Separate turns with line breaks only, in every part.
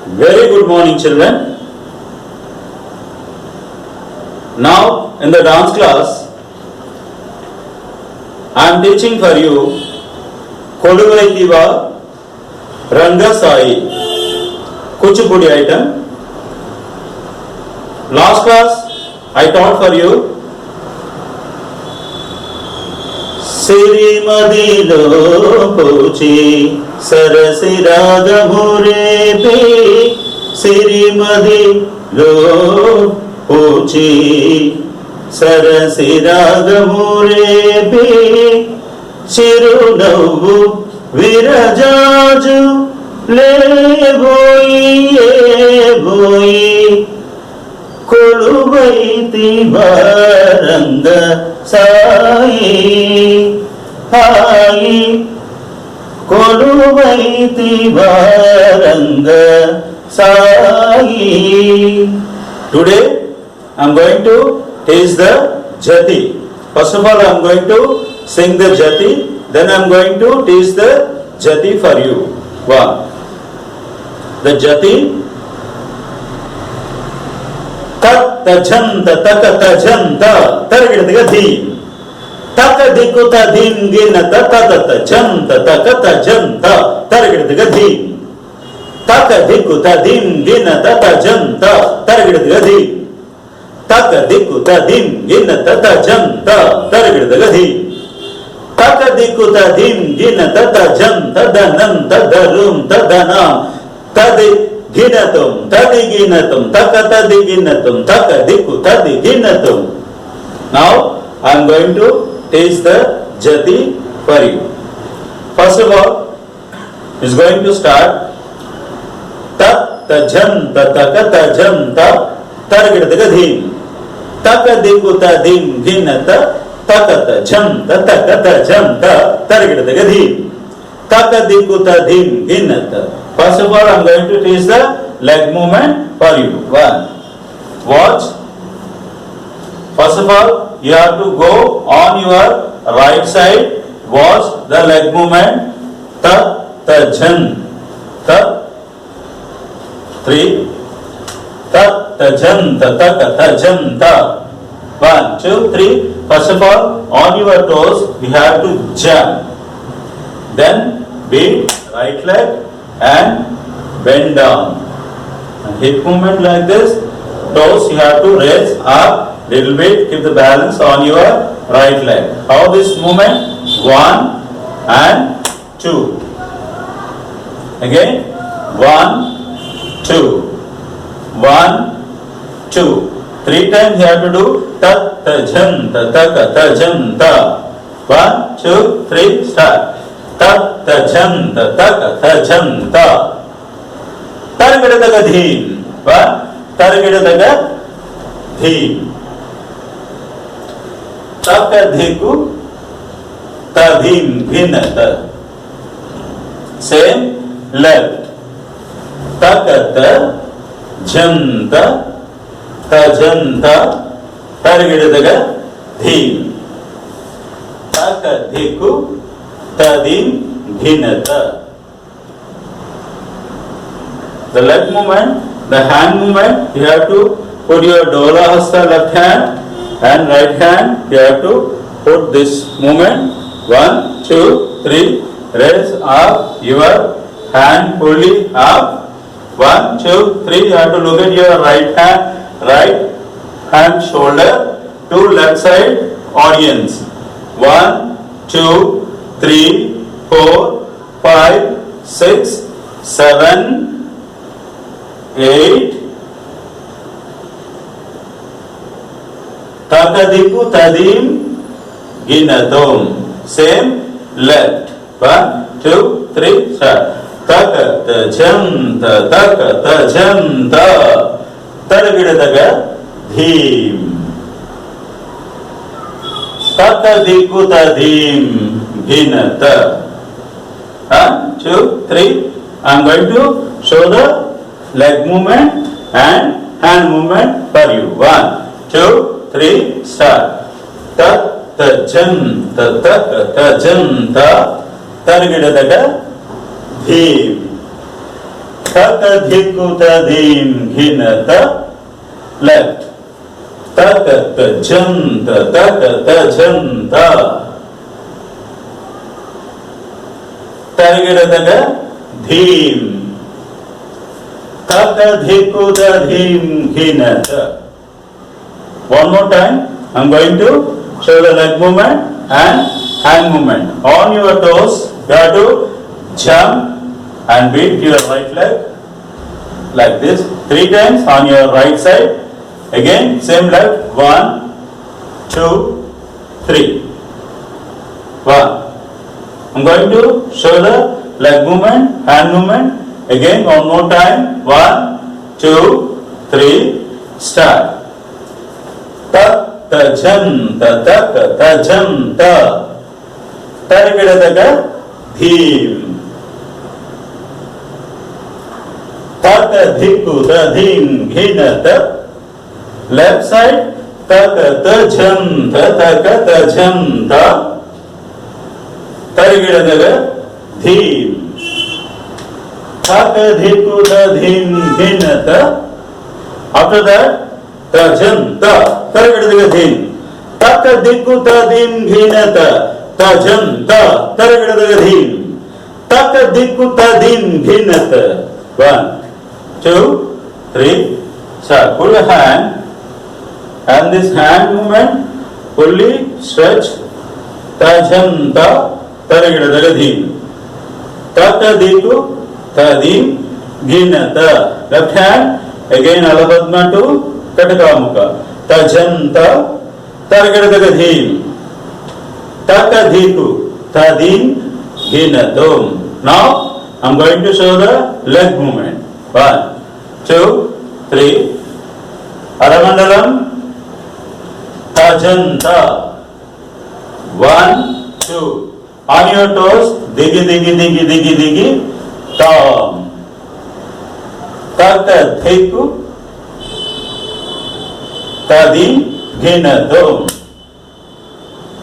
Very good morning, children. Now, in the dance class, I am teaching for you Koduvaitiva Rangasai Kuchipudi item. Last class, I taught for you సిరిమదిలో పూచి సరసి రాగమురేపి సిరిమదిలో పూచి సరసి రాగమురేపి చిరునవ్వు విరజాజు లేబోయి ఏబోయి కొలువైతి వరంగ సాయి హాయి కొలువైతి వరంగ Sai. Today I am going to teach the jati. First of all I am going to sing the jati, then I am going to teach the jati for you. One, the jati. తత్ జంత తక జంత తరగిడదిగా ధీ తక దిక్కుత ధీం గిన తత జంత తక జంత తరగిడదిగా ధీ తక దిక్కుత ధీం గిన తత జంత తరగిడదిగా ధీ తక దిక్కుత ధీం గిన తత జంత తరగిడదిగా ధీ తక దిక్కుత ధీం గిన తత జంత దనం తదరుం తదనాం తది గినతం తది గినతం తక తది గినతం తక దిక్కు తది గినతం. Now I am going to teach the jati for you. First of all, is going to start tat tajanta taka tajanta targidadaga dhim taka dikku tadim ginata taka tajanta taka tajanta targidadaga dhim taka dikku tadim ginata. First of all, I am going to teach the leg movement for you. One, watch. First of all, you have to go on your right side. Watch the leg movement. Ta, ta, jan, ta. 3. Ta, ta, jan, ta, ta, ta, jan, ta. 1, 2, 3. First of all, on your toes, you have to jump. Then beat right leg and bend down. And hip movement like this. Toes you have to raise up little bit. Keep the balance on your right leg. How this movement? 1 and 2. Again 1, 2, 1, 2. 3 times you have to do ta ta jam ta ta ta jam ta. 1, 2, 3. Start. Ta ta jam ta ta ta jam ta. Targidadaga dhim. What? Targidadaga dhim. Taka dhiku tadhim ghinata. Same left. Takata janta tajanta targidadaga dhim. Taka dhiku tadim ghinata. The leg movement, the hand movement, you have to put your dola hasta left hand and right hand, you have to put this movement. 1, 2, 3, raise up your hand fully up. 1, 2, 3, you have to look at your right hand shoulder to left side audience. 1, 2, 3, 4, 5, 6, 7, 8. Takadiku tadim ginatum. Same left. 1, 2, 3, start. Takata janta takata janta targidadaga dhim. Takadiku tadim ginata. 1, 2, 3. I am going to show the leg movement and hand movement for you. 1, 2, 3, start. Ta ta jam ta ta ta jam ta targidadaga dhim. Tak dhiku tadim ghinata. Left. Tak tajanta tak tajanta. Tarigadaga dhim. Tak dhiku tadim ghinata. One more time. I'm going to show the leg movement and hand movement. On your toes, you have to jump and beat your right leg like this 3 times on your right side. Again, same leg. 1, 2, 3. 1. I'm going to show the leg movement, hand movement. Again, one more time. 1, 2, 3. Start. Tajanta tak tajanta. Tarigadaga dhim. Tak dhiku tadim ghinata. Left side. Tak tajanta tak tajanta. Tarigadaga dhim. Tak dhiku tadim ghinata. After that, tajanta. Tarigadaga dhim. Tak dhiku tadim ghinata. Tajanta. Tarigadaga dhim. Tak dhiku tadim ghinata. 1, 2, 3. Start. Pull your hand and this hand movement fully stretch. Tajanta. Tarigadaga dhim. Tak dhiku tadim ghinata. Left hand again Alabadma to Katakamuka. Tajanta. Tarigadaga dhim. Tak dhiku tadim ghinatum. Now I'm going to show the leg movement. 1, 2, 3. Aramandalam. Tajanta. 1, 2. On your toes. Digi, digi, digi, digi, digi. Tom. Tak dhiku tadim ghinatum.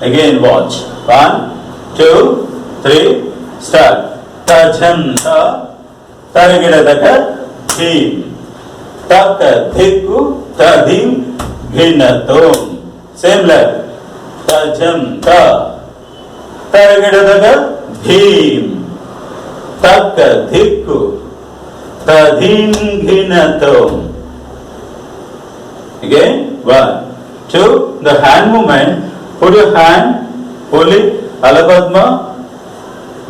Again watch. 1, 2, 3. Start. Tajanta. Tarigadaga dhim. Tak dhiku tadim ghinatum. Same leg. Tajanta. Tarigadaga dhim. Tak dhiku tadim ghinatum. Again. 1, 2. The hand movement. Put your hand. Pull it. Alabadma.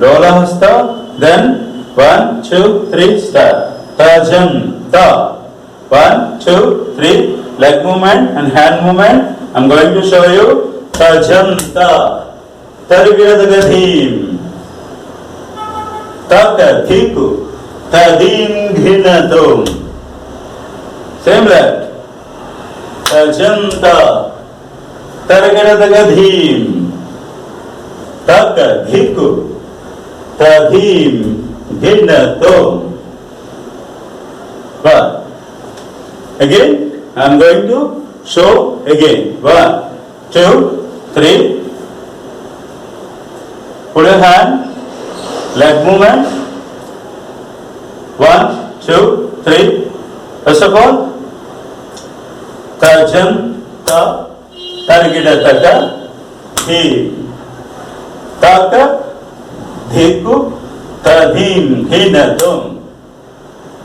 Dola hasta. Then 1, 2, 3. Start. Tajanta. 1, 2, 3. Leg movement and hand movement. I'm going to show you. Tajanta. Tarigadaga dhim. Tak dhiku tadim ghinatum. Same leg. Tajanta. Tarigadaga dhim. Tak dhiku tadim ghinatum. But again, I am going to show again. 1, 2, 3. Put your hand. Leg movement. 1, 2, 3. First of all, tajanta. Tarigadaga dhim. Tak dhiku tadim ghinatum.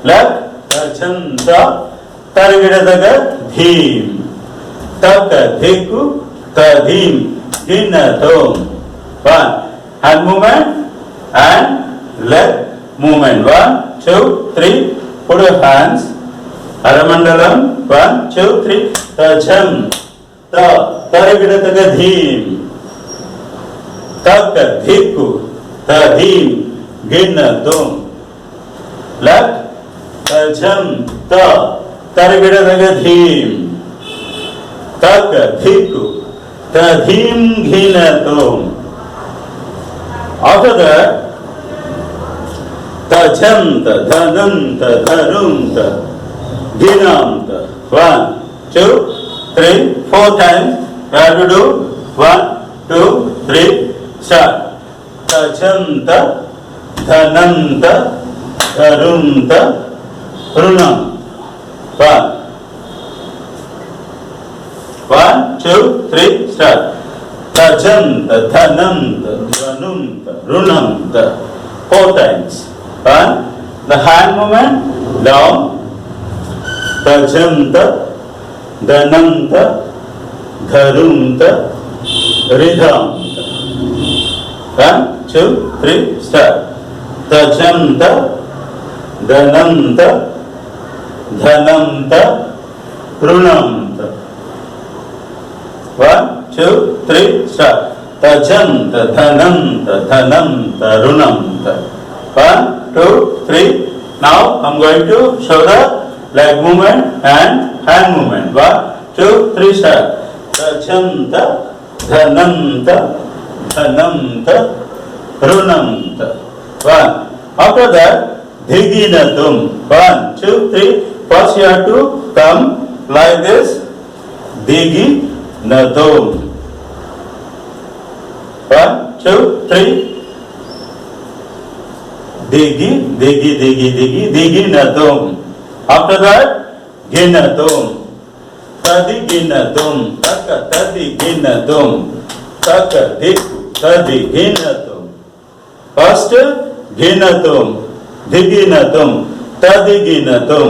Left. Tajanta. Tarigadaga dhim. Tak dhiku tadim ghinatum. 1. Hand movement and leg movement. 1, 2, 3. Put your hands. Aramandalam. 1, 2, 3. Tajanta. Tarigadaga dhim. Tak dhiku tadim ghinatum. Left. Tajanta. Tarigadaga dhim. Tak dhiku tadim ghinatum. After that, tajanta, dhananta, dharunta, dhinamta. 1, 2, 3, 4 times. You have to do 1, 2, 3. Start. Tajanta, dhananta, धरुंत ऋणम. 1 2 3 start. Tajant dhanant dhanunt runant. 4 times. 1. The hand movement down. Tajant dhanant dharunt ridhant. 1 2 3 start. Tajant dhanant dhanant runant. 1 2 3 start. Tajant dhanant dhanant runant. 1 2 3. Now I'm going to show the leg movement and hand movement. 1 2 3 start. Tajant dhanant dhanant runant. 1. After that, dhiginatum. 1 2 3. First you have to come like this. Dhiginatum. 1 2 3. Dhiginatum. After that, ginatum. Tadiginatum. Taka tadiginatum. Taka diku tadiginatum. First, ginatum. Dhiginatum. Tadiginatum.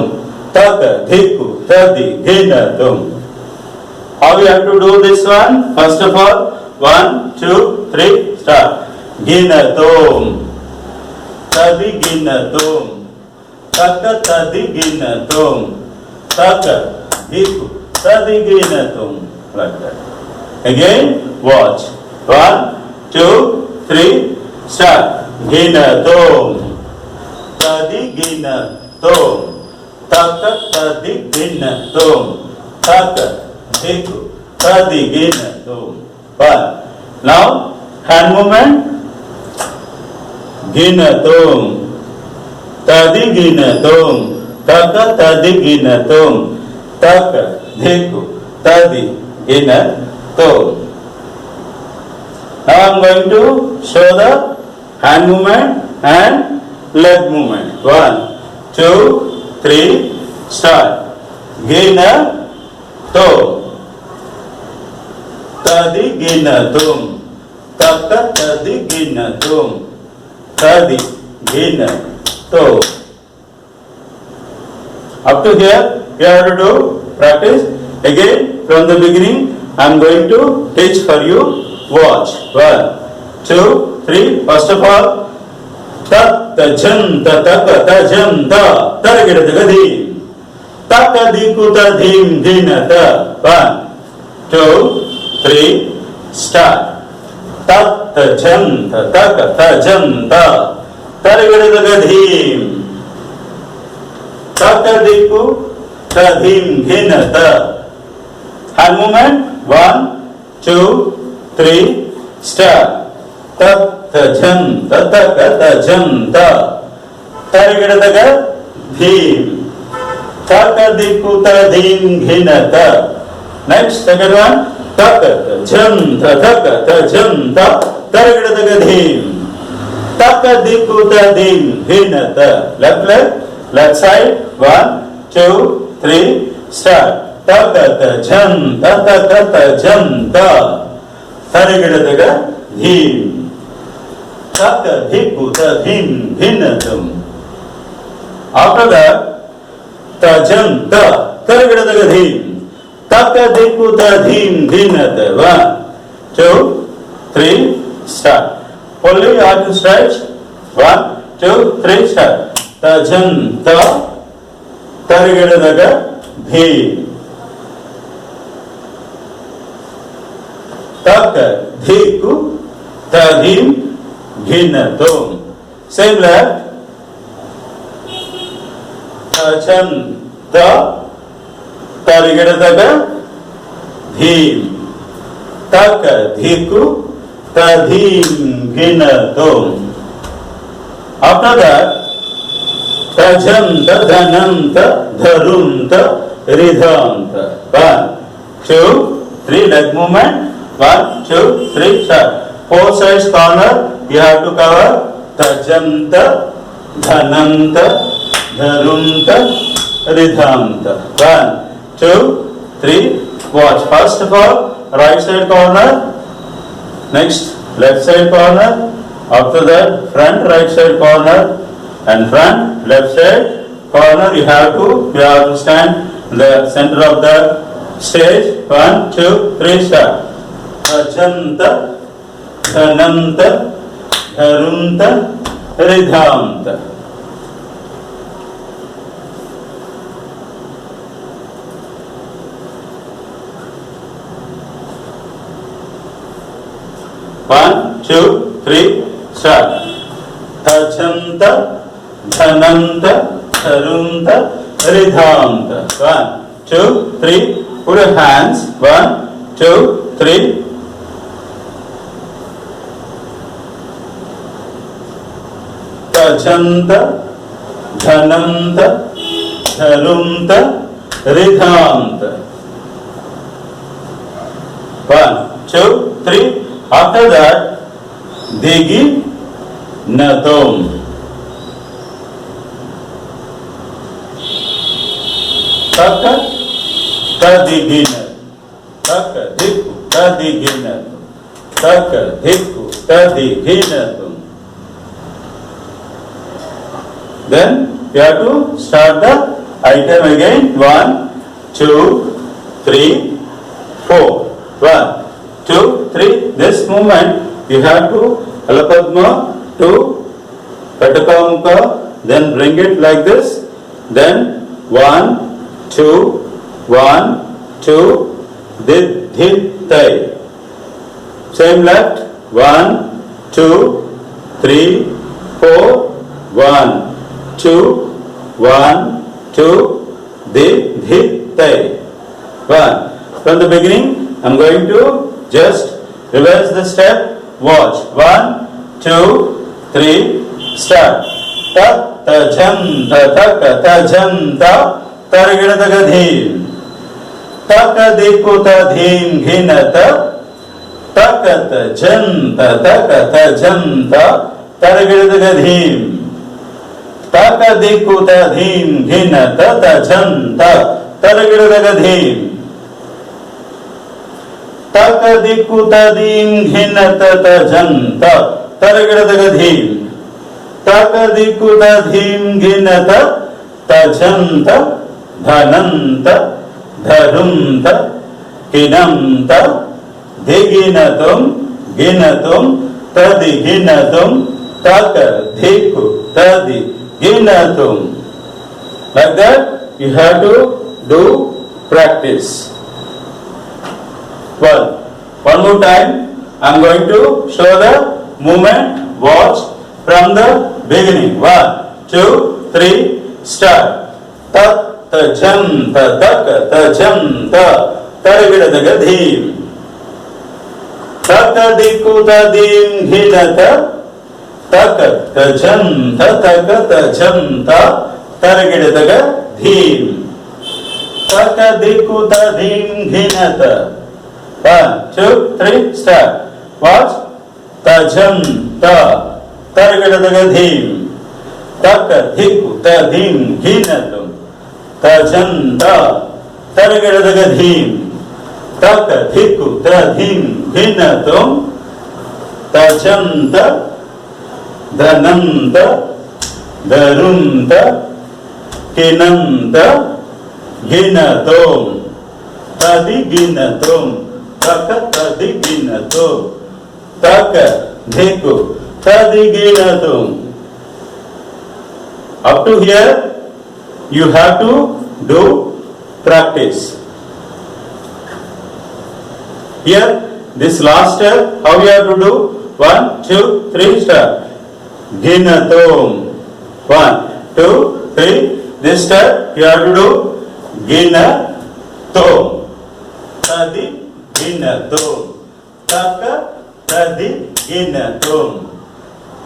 Taka diku tadiginatum. How we have to do this one? First of all, 1 2 3 start. Ginatum. Tadiginatum. Taka tadiginatum. Taka diku tadiginatum. Like that. Again, watch. 1 2 3 start. Ginatum. Tadiginatum. Taka tadiginatum. Taka diku tadiginatum. 1. Now, hand movement. Ginatum. Tadiginatum. Taka tadiginatum. Taka diku tadiginatum. Now I am going to show the hand movement and leg movement. 1 2 3 start. Ginatum. Tadiginatum. Taka tadiginatum. Tadiginatum. Up to here, you have to do practice. Again, from the beginning, I am going to teach for you. Watch. 1 2 3. First of all, tat tajanta taka tajanta tarigadagadhi. Taka diku tadim dinata. 1 2 3 start. Tat tajanta taka tajanta tarigadagadhi. Taka diku tadim dinata. Hand movement. 1 2 3 start. Tat tajanta taka tajanta tarigadagadhi. Taka diku tadim dinata. Next, second one. Taka tajanta taka tajanta tarigadagadhi. Taka diku tadim dinata. Left leg. Left side. 1 2 3 start. Taka tajanta taka tajanta tarigadagadhi. Taka diku tadim dinnatum. After that, tajanta tarigadagadhi. Taka diku tadim dinata. 1 2 3 start. Only you have to stretch. 1 2 3 start. Tajanta tarigadagadhi. Taka diku tadim dinnatum. Same left. Tajanta tarigadagadhi. Taka diku tadim dinnatum. After that, tajanta dhananta dharunta ridhanta. 1 2 3 leg movement. 1 2 3 start. 4 sides corner you have to cover. Tajanta dhananta, dharunta, ridhanta. 1, 2, 3. Watch. First of all, right side corner. Next, left side corner. After that, front right side corner. And front left side corner. You have to stand in the center of the stage. 1, 2, 3. Start. Dhajanta, dhananta, dharunta, ridhanta. One, two, three, start. Dhajanta, dhananta, dharunta, ridhanta. 1, 2, 3. Put your hands. 1, 2, 3. Dhajanta, dhananta, dharunta, ridhanta. 1, 2, 3. After that, digi natom. Taka tadigina. Taka diku tadigina. Taka diku tadigina. Then you have to start the item again. 1, 2, 3, 4. 1, 2, 3. This movement you have to Alapadma to Katakamuka, then bring it like this. Then 1, 2, 1, 2, Didhitai. Same left. 1, 2, 3, 4. 1, 2, 1, 2, Didhitai. 1. From the beginning, I am going to just reverse the step. Watch. 1, 2, 3, start. Ta ta jam ta ta ka ta jam ta targida ta gadhim. Ta ka diku ta dhim ghinata. Ta ka ta jam ta ka ta jam ta targida ta gadhim. Ta ka diku ta dhim ghinata ta jam ta targida ta gadhim. Taka diku tadim ghinata tajanta targada gadhim. Taka diku tadim ghinata tajanta dhananta dharunta kinanta diginatum ginatum tadiginatum taka diku tadiginatum. Like that you have to do practice. Well, one more time, I am going to show the movement. Watch from the beginning. 1, 2, 3, start. Ta ta jam ta ta ta jam ta targida gadhim. Ta ta diku ta dim ghinata. Ta ta jam ta ta jam ta targida gadhim. Ta ta diku ta dim ghinata. 1, 2, 3, start. Watch. Tajam ta targada gadhim. Taka dhiku tadim ghinatum. Tajam ta targada gadhim. Taka dhiku tadim ghinatum. Tajam ta dhananta dharunta kinanta ghinatum. Tadiginatum. Taka tadiginatum. Taka dhiku tadiginatum. Up to here, you have to do practice. Here, this last step, how you have to do? 1, 2, 3, start. Ginatum. 1, 2, 3. This step, you have to do Ginatum. Tadi ginatum. Taka tadi ginatum.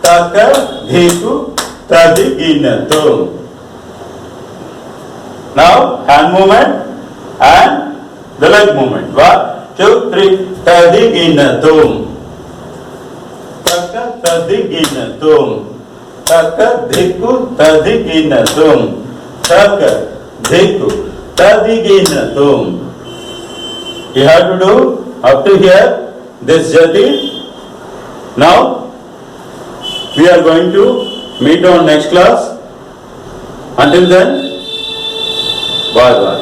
Taka dhiku tadi ginatum. Now hand movement and the leg movement. 1, 2, 3. Tadi ginatum. Taka tadi ginatum. tak dhiku tadiginatum. Tak dhiku tadiginatum. You have to do up to here this jati. Now we are going to meet on next class. Until then, bye bye.